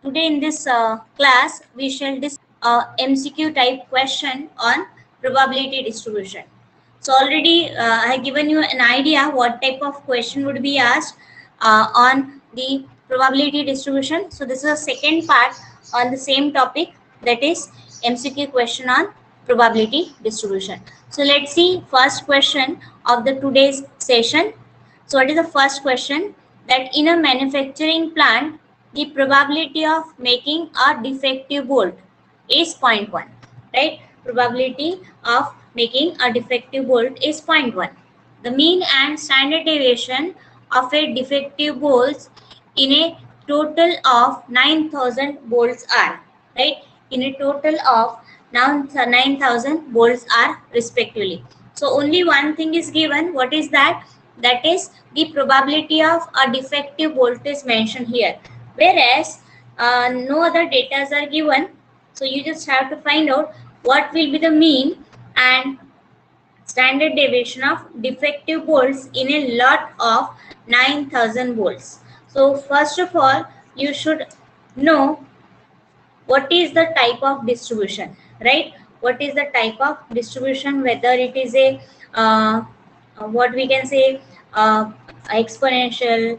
Today in this class, we shall discuss MCQ type question on probability distribution. So already I have given you an idea what type of question would be asked on the probability distribution. So this is a second part on the same topic, that is MCQ question on probability distribution. So let's see first question of the today's session. So what is the first question? That in a manufacturing plant, the probability of making a defective bolt is zero point 0.1, right? Probability of making a defective bolt is 0.1. The mean and standard deviation of a defective bolt in a total of 9,000 bolts are, right? In a total of 9,000 bolts are respectively. So only one thing is given. What is that? That is the probability of a defective bolt is mentioned here, whereas no other data are given. So you just have to find out what will be the mean and standard deviation of defective bolts in a lot of 9,000 bolts. So first of all, you should know what is the type of distribution, right? What is the type of distribution, whether it is a what we can say exponential,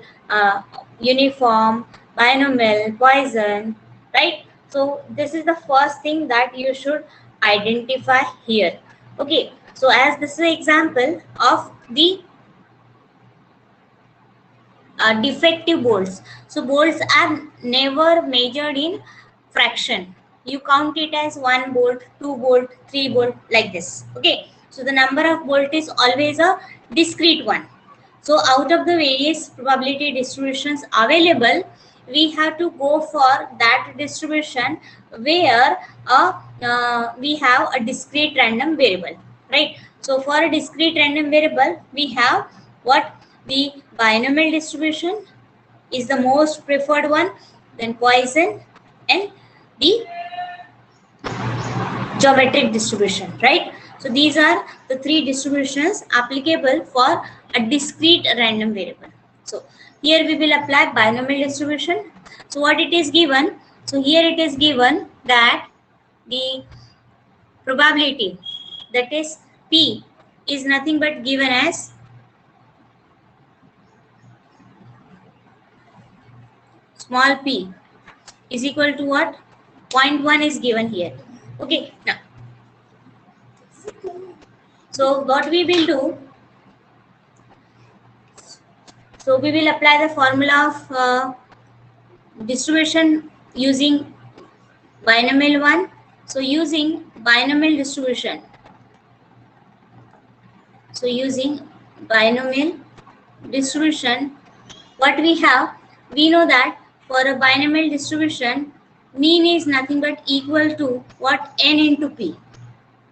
uniform, binomial, Poisson, right? So this is the first thing that you should identify here. Okay, so as this is an example of the defective bolts. So bolts are never measured in fraction. You count it as 1 bolt, 2 bolt, 3 bolt, like this. Okay. So the number of bolt is always a discrete one. So out of the various probability distributions available, we have to go for that distribution where we have a discrete random variable, right? So for a discrete random variable, we have what? The binomial distribution is the most preferred one, then Poisson, and the geometric distribution, right? So these are the three distributions applicable for a discrete random variable. So here we will apply binomial distribution. So what it is given? So here it is given that the probability, that is P, is nothing but given as small p is equal to what? 0.1 is given here. Okay, now, so what we will do, so we will apply the formula of distribution using binomial one. So using binomial distribution, so using binomial distribution, what we have, we know that for a binomial distribution, mean is nothing but equal to what? N into P.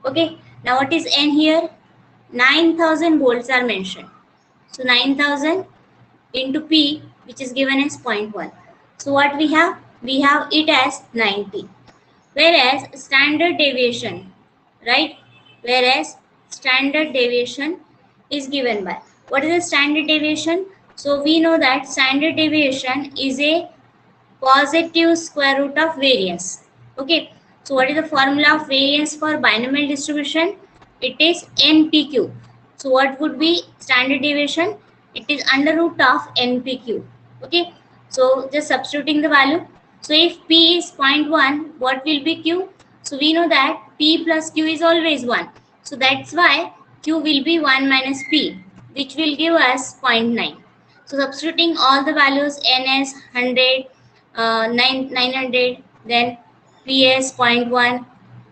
Okay, now what is N here? 9,000 bolts are mentioned. So 9,000 into P, which is given as 0.1. So what we have? We have it as 90. Whereas standard deviation, right? Whereas standard deviation is given by, what is the standard deviation? So we know that standard deviation is a positive square root of variance. Okay. So what is the formula of variance for binomial distribution? It is NPQ. So what would be standard deviation? It is under root of NPQ. Okay. So just substituting the value. So if P is 0.1, what will be Q? So we know that P plus Q is always 1. So that's why Q will be 1 minus P, which will give us 0.9. So substituting all the values, N as 100, 900, then PS 0.1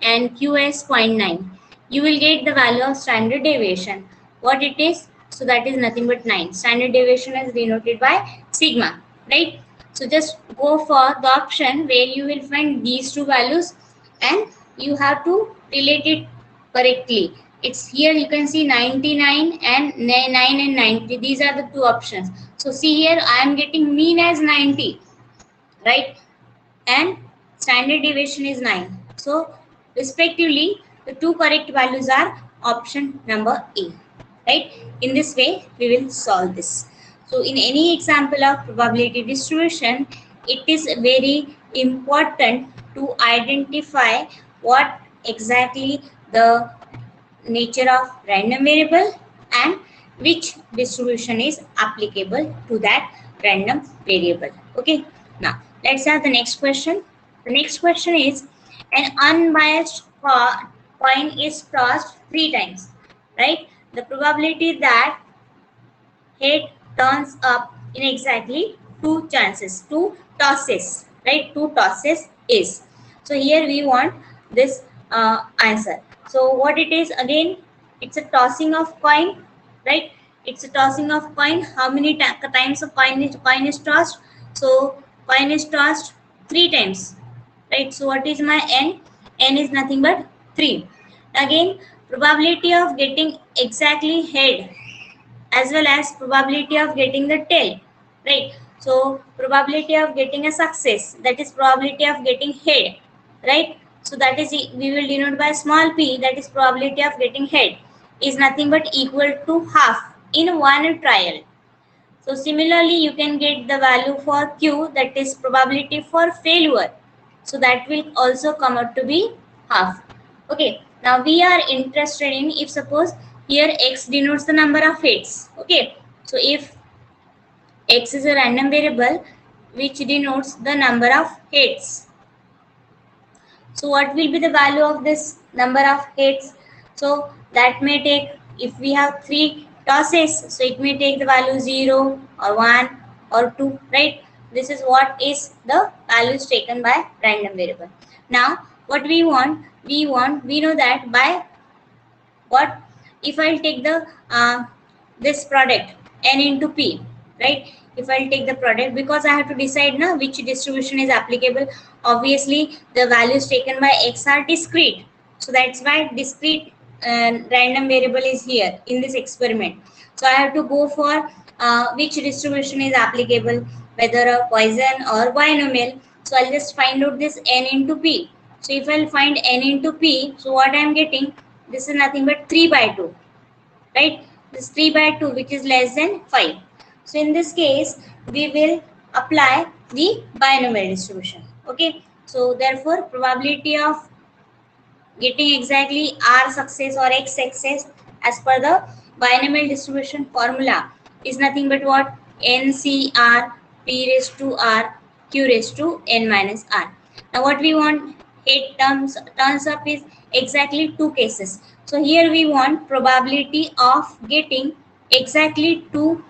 and QS 0.9, you will get the value of standard deviation. What it is? So that is nothing but 9. Standard deviation is denoted by sigma, right? So just go for the option where you will find these two values and you have to relate it correctly. It's here you can see 99 and 9 and 90. These are the two options. So see here I am getting mean as 90, right? And standard deviation is 9. So respectively the two correct values are option number A, right? In this way we will solve this. So in any example of probability distribution, it is very important to identify what exactly the nature of random variable and which distribution is applicable to that random variable. Okay, now let's have the next question. The next question is, an unbiased coin is tossed 3 times, right? The probability that head turns up in exactly two tosses, right? Two tosses is. So here we want this answer. So what it is again? It's a tossing of coin, right? It's a tossing of coin. How many times a coin is tossed? So coin is tossed 3 times, right? So what is my n? N is nothing but 3. Again, probability of getting exactly head as well as probability of getting the tail, right? So probability of getting a success, that is probability of getting head, right? So that is, we will denote by small p, that is probability of getting head, is nothing but equal to half in one trial. So similarly you can get the value for q, that is probability for failure, so that will also come out to be half. Okay, now we are interested in, if suppose here x denotes the number of hits. Okay, so if x is a random variable which denotes the number of hits, so what will be the value of this number of hits? So that may take, if we have 3 tosses, so it may take the value 0 or 1 or 2, right? This is what is the values taken by random variable. Now what we want, we know that by what, if I'll take the this product n into p, right? If I'll take the product, because I have to decide now which distribution is applicable. Obviously the values taken by x are discrete, so that's why discrete random variable is here in this experiment. So I have to go for which distribution is applicable, whether a Poisson or binomial. So I'll just find out this n into p. So if I'll find n into p, so what I'm getting, this is nothing but 3 by 2, right? This 3 by 2 which is less than 5. So in this case we will apply the binomial distribution. Okay, so therefore probability of getting exactly r success or x success as per the binomial distribution formula is nothing but what, ncr p raised to r q raised to n minus r. Now what we want, it turns up is exactly 2 cases. So here we want probability of getting exactly 2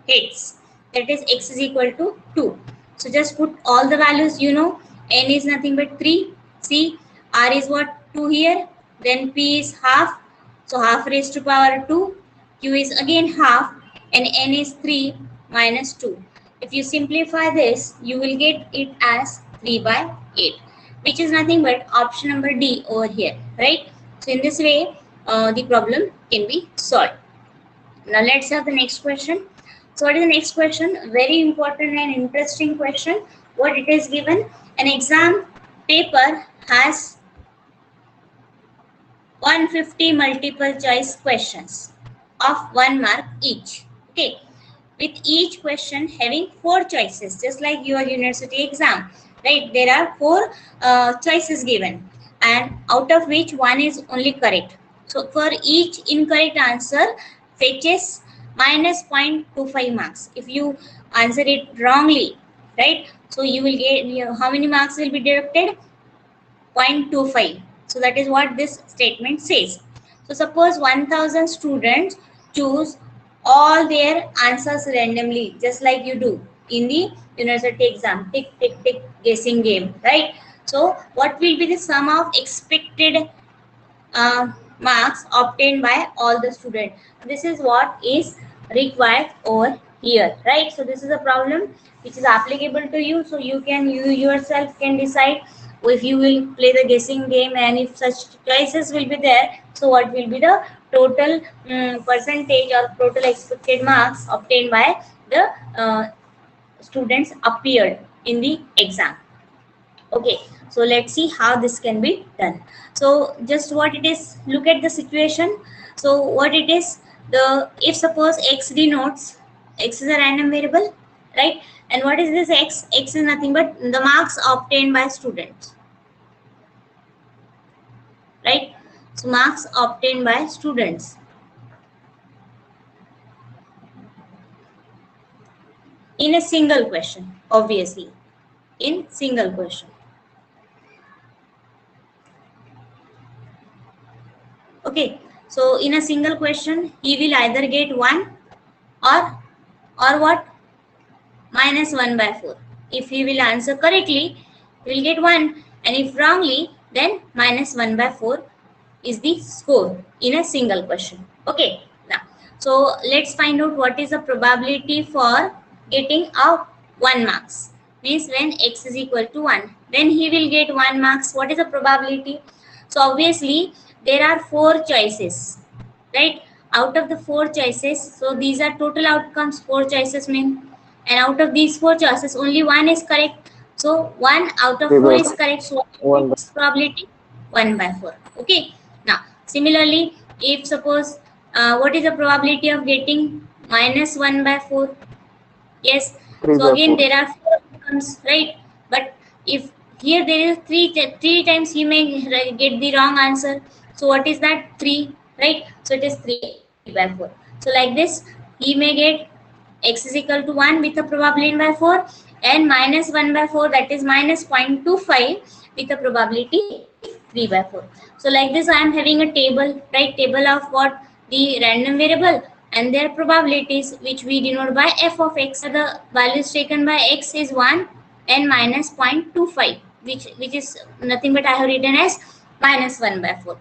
hits, that is x is equal to 2. So just put all the values, you know, n is nothing but 3, c, r is what, 2 here, then p is half, so half raised to power 2, q is again half, and n is 3 minus 2. If you simplify this, you will get it as 3 by 8, which is nothing but option number D over here, right? So in this way the problem can be solved. Now let's have the next question. So what is the next question? Very important and interesting question. What it is given? An exam paper has 150 multiple choice questions of 1 mark each. Okay, with each question having 4 choices, just like your university exam, right? There are 4 choices given, and out of which one is only correct. So for each incorrect answer fetches minus 0.25 marks if you answer it wrongly, right? So you will get, how many marks will be deducted? 0.25. So that is what this statement says. So suppose 1000 students choose all their answers randomly, just like you do in the university exam, tick tick tick guessing game, right? So what will be the sum of expected marks obtained by all the students? This is what is required over here, right? So this is a problem which is applicable to you, so you yourself can decide if you will play the guessing game, and if such choices will be there, so what will be the total percentage or total expected marks obtained by the students appeared in the exam. Okay, so let's see how this can be done. So just what it is, look at the situation. So what it is, the, if suppose x denotes, x is a random variable, right? And what is this x? X is nothing but the marks obtained by students, right? So marks obtained by students in a single question, obviously, in single question. Okay, so in a single question, he will either get 1 or what? Minus 1 by 4. If he will answer correctly, he will get 1, and if wrongly, then minus 1 by 4 is the score in a single question. Okay, now, so let's find out what is the probability for getting a 1 marks. Means when x is equal to 1, then he will get 1 marks. What is the probability? So obviously, there are 4 choices, right? Out of the 4 choices, so these are total outcomes. 4 choices mean, and out of these 4 choices, only 1 is correct. So 1 out of 4 is correct. So what is its probability? 1 by 4. Okay. Now, similarly, if suppose what is the probability of getting minus 1 by 4? Yes. So again, there are 4 outcomes, right? But if here there is 3 times, he may get the wrong answer. So what is that? 3, right? So it is 3 by 4. So like this, he may get x is equal to 1 with a probability by 4, and minus 1 by 4, that is minus 0.25 with a probability 3 by 4. So like this, I am having a table, right? Table of what? The random variable and their probabilities, which we denote by f of x. The values taken by x is 1 and minus 0.25, which is nothing but I have written as minus 1 by 4.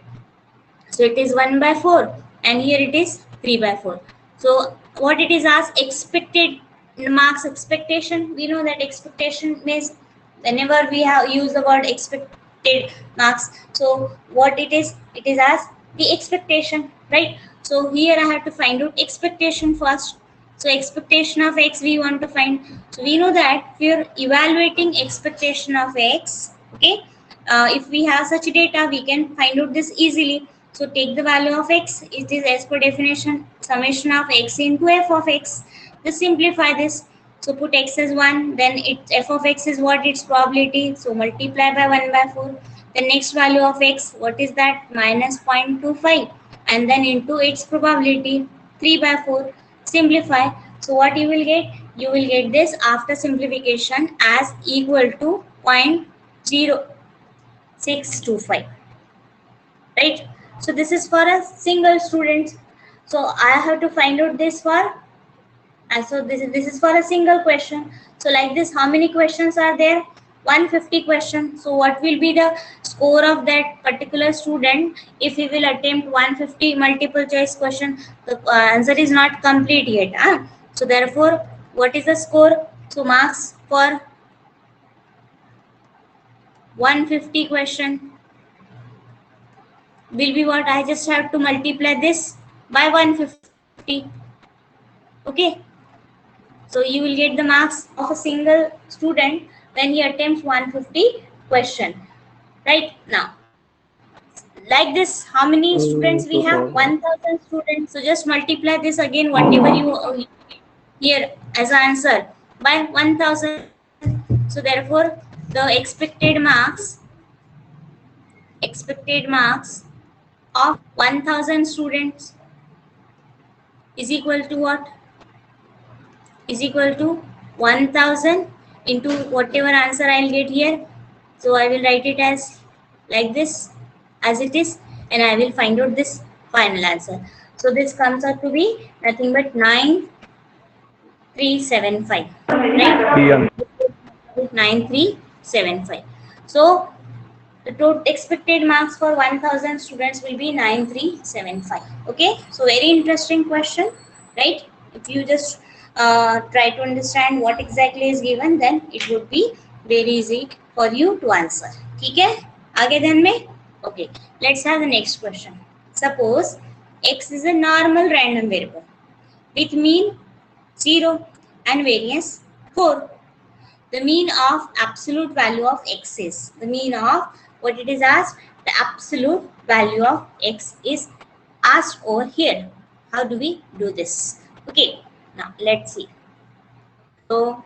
So it is 1 by 4, and here it is 3 by 4. So what it is as expected marks expectation. We know that expectation means whenever we have used the word expected marks. So what it is as the expectation, right? So here I have to find out expectation first. So expectation of x we want to find. So we know that we are evaluating expectation of x. Okay, if we have such data, we can find out this easily. So take the value of x. It is as per definition summation of x into f of x. Just simplify this. So put x as 1, then f of x is what? Its probability. So multiply by 1 by 4. The next value of x, what is that? Minus 0.25, and then into its probability 3 by 4. Simplify. So what you will get? You will get this after simplification as equal to 0.0625, right? So this is for a single student. So I have to find out this for, and so this is for a single question. So like this, how many questions are there? 150 questions. So what will be the score of that particular student if he will attempt 150 multiple choice question? The answer is not complete yet. So therefore, what is the score? So marks for 150 question will be what? I just have to multiply this by 150. Okay. So you will get the marks of a single student when he attempts 150 question. Right now, like this, how many students we have? 1000 students. So just multiply this again, whatever you here as an answer, by 1000. So therefore, the expected marks of 1000 students is equal to what? Is equal to 1000 into whatever answer I'll get here. So I will write it as like this, as it is, and I will find out this final answer. So this comes out to be nothing but 9375, right? Yeah. 9375. So the total expected marks for 1000 students will be 9375. Okay, so very interesting question, right? If you just try to understand what exactly is given, then it would be very easy for you to answer. ठीक है, आगे ध्यान में. Okay, let's have the next question. Suppose x is a normal random variable with mean 0 and variance 4. The mean of absolute value of x is, the mean of what it is asked, the absolute value of x is asked over here. How do we do this? Okay, now let's see. So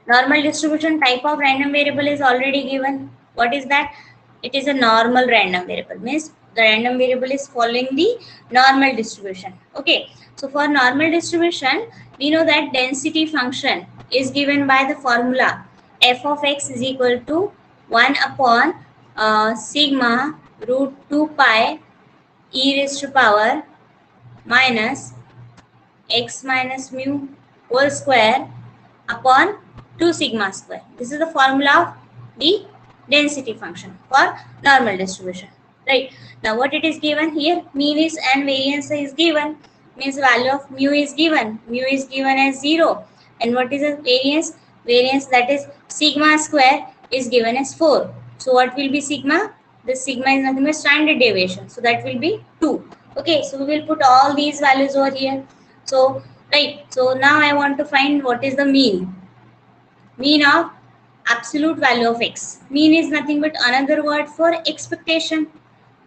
Normal distribution type of random variable is already given. What is that? It is a normal random variable. Means the random variable is following the normal distribution. Okay. So for normal distribution, we know that density function is given by the formula f of x is equal to 1 upon sigma root 2 pi e raised to power minus x minus mu whole square upon 2 sigma square. This is the formula of the density function for normal distribution. Right. Now what it is given here, mean is and variance is given, means value of mu is given. Mu is given as 0. And what is the variance? Variance, that is sigma square, is given as 4. So what will be sigma? The sigma is nothing but standard deviation. So that will be 2. Okay, so we will put all these values over here. So right, so now I want to find what is the mean. Mean of absolute value of x. Mean is nothing but another word for expectation.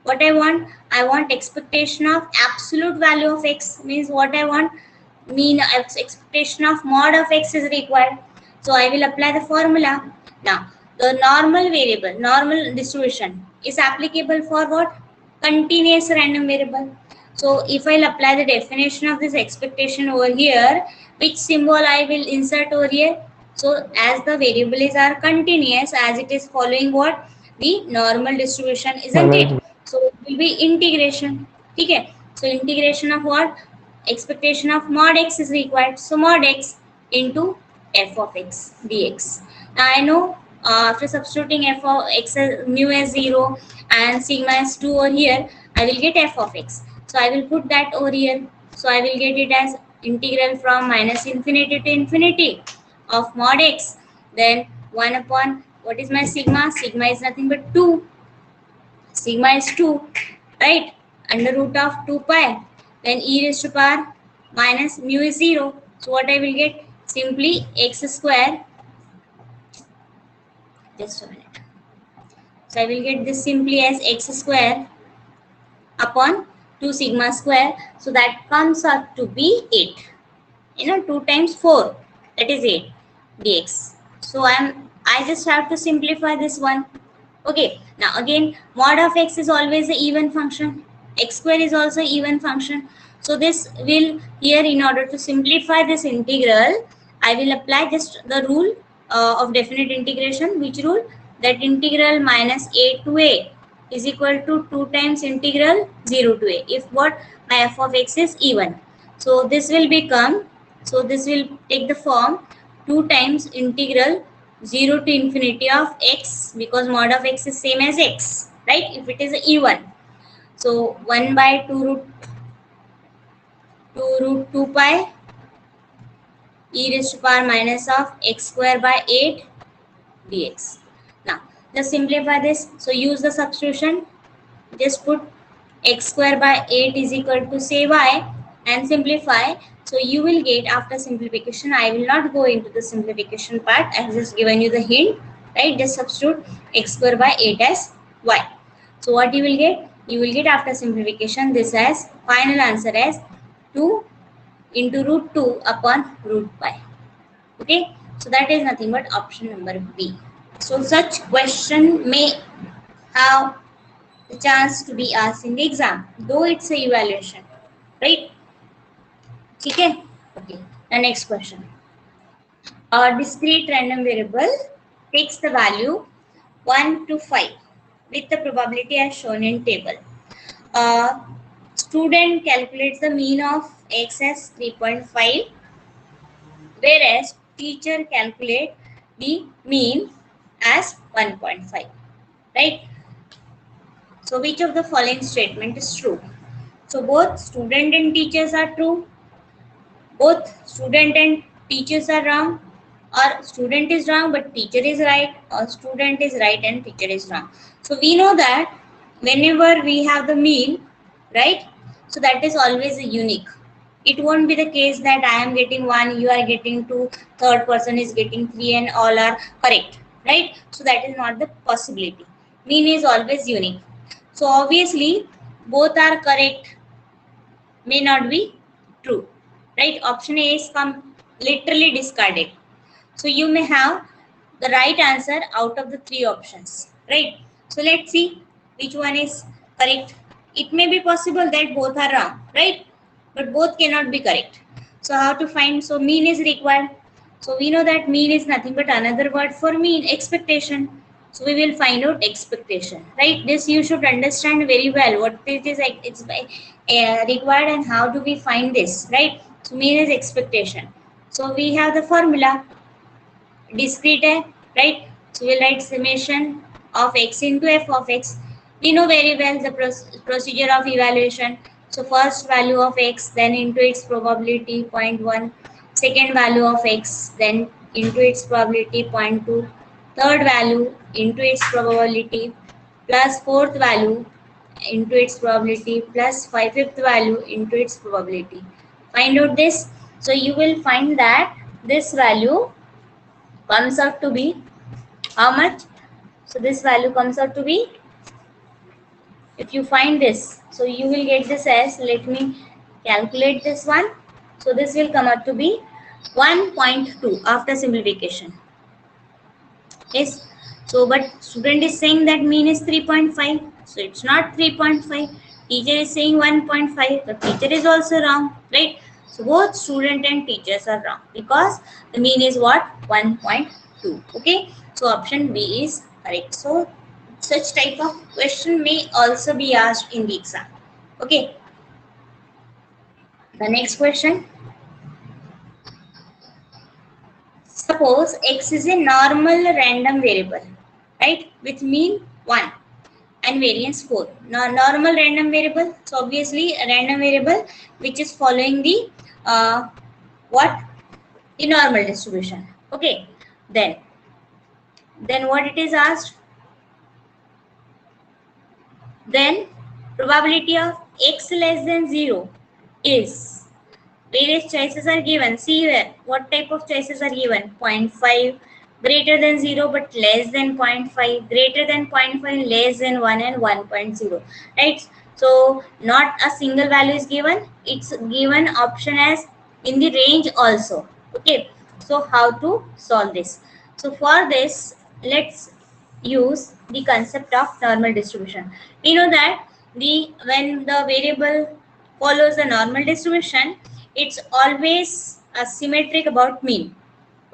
What I want expectation of absolute value of x. Means what I want, mean expectation of mod of x is required. So I will apply the formula. Now the normal variable, normal distribution is applicable for what? Continuous random variable. So if I'll apply the definition of this expectation over here, which symbol I will insert over here? So as the variables are continuous, as it is following what? The normal distribution, isn't it? So it will be integration. Okay. So integration of what? Expectation of mod x is required. So mod x into f of x dx. Now I know after substituting f of x as mu as 0 and sigma as 2 over here, I will get f of x. So I will put that over here. So I will get it as integral from minus infinity to infinity of mod x. Then 1 upon, what is my sigma? Sigma is nothing but 2. Sigma is 2, right? Under root of 2 pi. Then e raised to power minus mu is 0. So what I will get? Simply x square. Just a minute. So I will get this simply as x square upon 2 sigma square. So that comes out to be 8. 2 times 4, that is 8 dx. So I just have to simplify this one. Okay, now again, mod of x is always an even function. X square is also even function. So this will here, in order to simplify this integral, I will apply just the rule of definite integration. Which rule? That integral minus a to a is equal to 2 times integral 0 to a. If what? My f of x is even. So this will become, so this will take the form 2 times integral 0 to infinity of x, because mod of x is same as x, right? If it is even. So 1 by 2 root 2 pi e raised to power minus of x square by 8 dx. Now just simplify this. So use the substitution. Just put x square by 8 is equal to say y and simplify. So you will get, after simplification, I will not go into the simplification part. I have just given you the hint, right? Just substitute x square by 8 as y. So what you will get? You will get after simplification this as final answer as 2 into root 2 upon root pi. Okay. So that is nothing but option number B. So such question may have the chance to be asked in the exam, though it's a evaluation, right? Okay. Okay. The next question. A discrete random variable takes the value 1 to 5 with the probability as shown in table. Student calculates the mean of x as 3.5, whereas teacher calculates the mean as 1.5, right? So which of the following statement is true? So both student and teachers are true, both student and teachers are wrong, or student is wrong but teacher is right, or student is right and teacher is wrong. So we know that whenever we have the mean, right, so that is always a unique. It won't be the case that I am getting 1, you are getting 2, third person is getting 3 and all are correct, right? So that is not the possibility. Mean is always unique. So obviously both are correct may not be true, right? Option A is literally discarded. So you may have the right answer out of the three options, right? So let's see which one is correct. It may be possible that both are wrong, right? But both cannot be correct. So how to find? So mean is required. So we know that mean is nothing but another word for mean, expectation. So we will find out expectation, right? This you should understand very well what it is. It's required and how do we find this, right? So mean is expectation. So we have the formula discrete, right? So we'll write summation of x into f of x. We know very well the procedure of evaluation. So first value of x, then into its probability 0.1, second value of x, then into its probability 0.2, third value into its probability, plus fourth value into its probability, plus fifth value into its probability. Find out this. So you will find that this value comes out to be how much? So this value comes out to be, if you find this, so you will get this as, let me calculate this one. So this will come out to be 1.2 after simplification. Yes. So but student is saying that mean is 3.5. So it's not 3.5. Teacher is saying 1.5. The teacher is also wrong, right? So both student and teachers are wrong because the mean is what? 1.2. Okay. So option B is correct. So such type of question may also be asked in the exam. Okay. The next question. Suppose x is a normal random variable, right? With mean 1 and variance 4. Now, normal random variable. So obviously a random variable which is following the what? The normal distribution. Okay. Then what it is asked? Then probability of x less than 0 is, various choices are given. See here, what type of choices are given? 0.5, greater than 0 but less than 0.5, greater than 0.5, less than 1 and 1.0. Right? So not a single value is given. It's given option as in the range also. Okay. So how to solve this? So for this, let's use the concept of normal distribution. We know that when the variable follows the normal distribution, it's always symmetric about mean.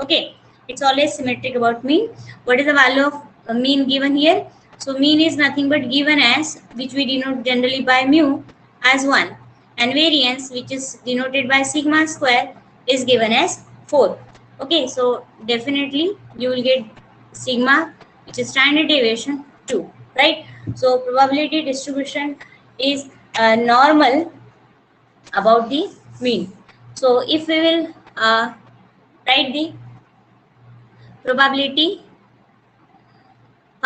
Okay, it's always symmetric about mean. What is the value of mean given here? So mean is nothing but given as, which we denote generally by mu, as 1, and variance, which is denoted by sigma square, is given as 4. Okay, so definitely you will get sigma, which is standard deviation 2, right? So probability distribution is normal about the mean. So if we will write the probability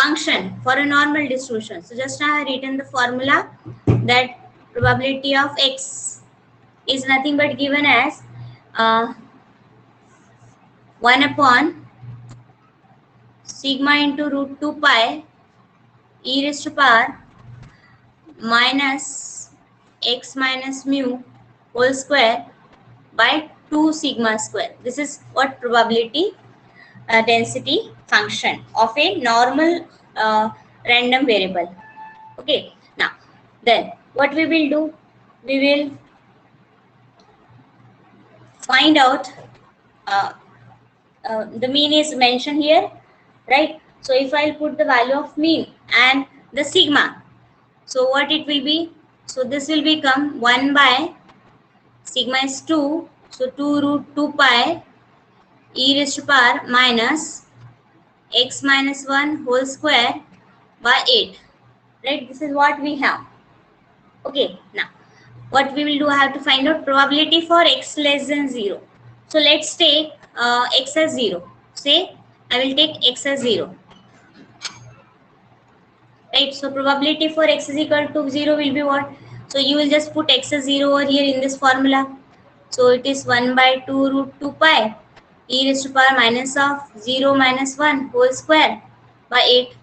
function for a normal distribution. So just I have written the formula that probability of x is nothing but given as 1 upon sigma into root 2 pi e raised to power minus x minus mu whole square by 2 sigma square. This is what probability density function of a normal random variable. Okay. Now, then what we will do? We will find out the mean is mentioned here, right? So if I'll put the value of mean and the sigma, so what it will be? So this will become 1 by sigma is 2, so 2 root 2 pi e raised to power minus x minus 1 whole square by 8, right? This is what we have. Okay, now what we will do, I have to find out probability for x less than 0. So let's take x as 0. Say I will take x as 0. Right, so probability for x is equal to 0 will be what? So you will just put x as 0 over here in this formula. So it is 1 by 2 root 2 pi e raised to power minus of 0 minus 1 whole square by 8.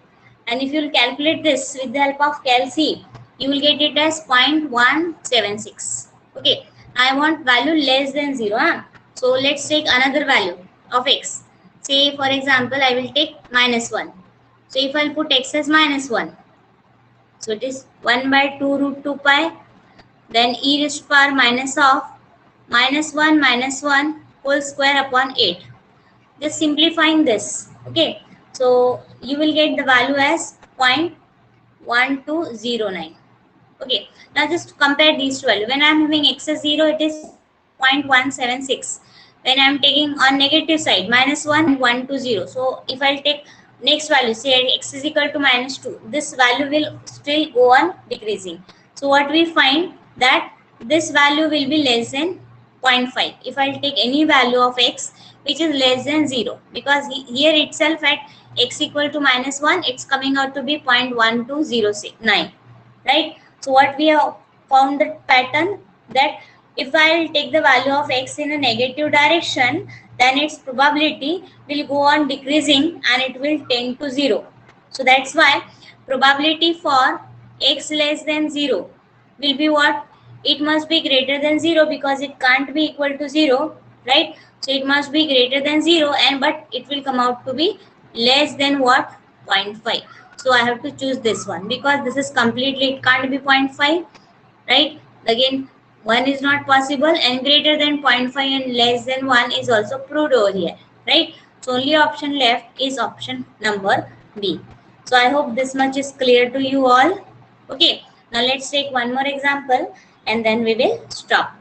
And if you will calculate this with the help of calc, you will get it as 0.176. Okay, I want value less than 0. Huh? So let's take another value of x. say for example I will take -1. So if I'll put x as -1, so it is 1 by 2 root 2 pi, then e raised to power minus of -1 whole square upon 8. Just simplifying this. Okay, so you will get the value as 0.1209. Okay, now just compare these two values. When I am having x as 0, it is 0.176. When I am taking on negative side, -1.120. So if I take next value, say x is equal to -2, this value will still go on decreasing. So what we find that this value will be less than 0.5 if I take any value of x which is less than 0, because here itself at x equal to -1, it's coming out to be 0.1209, right? So what we have found the pattern that if I'll take the value of x in a negative direction, then its probability will go on decreasing and it will tend to 0. So that's why probability for x less than 0 will be what? It must be greater than 0 because it can't be equal to 0, right? So it must be greater than 0, and but it will come out to be less than what? 0.5. So I have to choose this one because this is completely, it can't be 0.5, right? Again, 1 is not possible, and greater than 0.5 and less than 1 is also proved over here, right? So only option left is option number B. So I hope this much is clear to you all. Okay, now let's take one more example and then we will stop.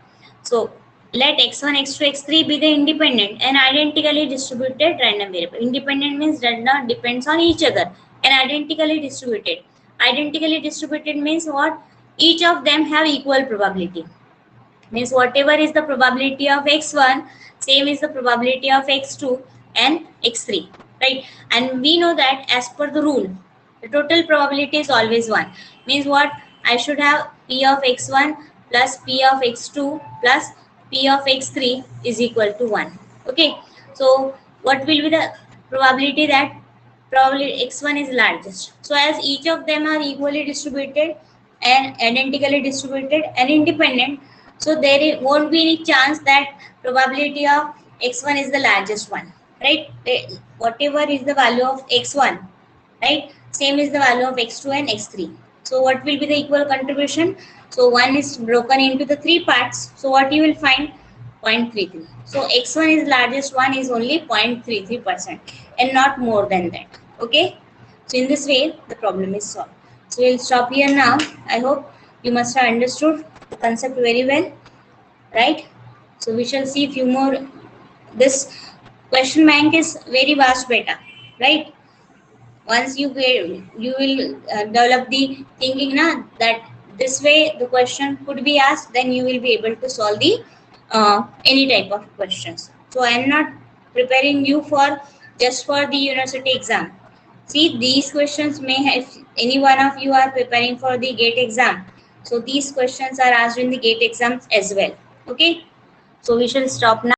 So let x1, x2, x3 be the independent and identically distributed random variable. Independent means does not depends on each other, and identically distributed. Identically distributed means what? Each of them have equal probability. Means whatever is the probability of x1, same is the probability of x2 and x3, right? And we know that as per the rule, the total probability is always 1. Means what? I should have p of x1 plus p of x2 plus p of x3 is equal to 1. Okay, so what will be the probability? That probably x1 is largest. So as each of them are equally distributed and identically distributed and independent, so there won't be any chance that probability of x1 is the largest one, right? Whatever is the value of x1, right, same is the value of x2 and x3. So what will be the equal contribution? So 1 is broken into the 3 parts. So what you will find? 0.33. So x1 is largest one is only 0.33% and not more than that. Okay, so in this way the problem is solved. So we'll stop here now. I hope you must have understood the concept very well, right? So we shall see few more. This question bank is very vast beta, right? Once you will develop the thinking na, that this way the question could be asked, then you will be able to solve the any type of questions. So I am not preparing you for just for the university exam. See, these questions may have, any one of you are preparing for the GATE exam, so these questions are asked in the GATE exams as well. Okay, so we shall stop now.